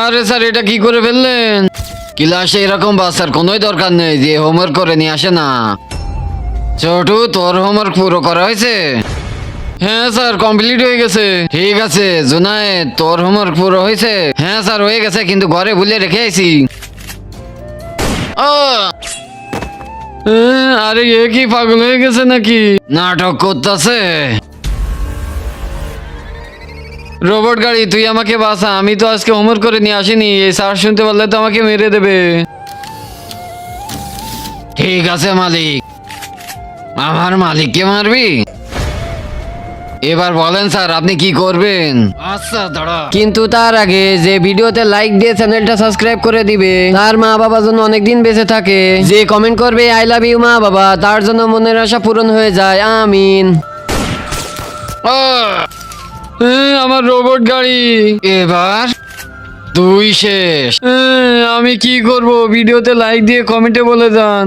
আরে স্যার, এটা কি করে ফেললেন? ক্লাসে এরকম বাচ্চার কোনোই দরকার নেই যে হোমওয়ার্ক করে নিয়ে আসে না। ছোটু, তোর হোমওয়ার্ক পুরো করা হয়েছে? হ্যাঁ স্যার, কমপ্লিট হয়ে গেছে। ঠিক আছে জুনায়েদ, তোর হোমওয়ার্ক পুরো হয়েছে? হ্যাঁ স্যার, হয়ে গেছে, কিন্তু ঘরে ভুলে রেখে আইছি। আরে এ কি পাগল হয়ে গেছে নাকি? নাটক করতেছে। রোবট গাড়ি, তুই আমাকে বাঁচা, আমি তো আজকে হোমওয়ার্ক করে নিয়ে আসিনি। এই স্যার শুনতে পারলে তো আমাকে মেরে দেবে। ঠিক আছে মালিক। আমার মালিককে মারবি? এবার বলেন স্যার, আপনি কি করবেন? আচ্ছা দাঁড়া। কিন্তু তার আগে যে ভিডিওতে লাইক দিয়ে চ্যানেলটা সাবস্ক্রাইব করে দিবে, তার মা বাবা যেন অনেকদিন বেঁচে থাকে। যে কমেন্ট করবে আই লাভ ইউ মা বাবা, তার জন্য মনের আশা পূরণ হয়ে যায়, আমিন। আমার রোবট গাড়ি। এবার তুই শেষ। আমি কি করব? ভিডিওতে লাইক দিয়ে কমেন্টে বলে যান।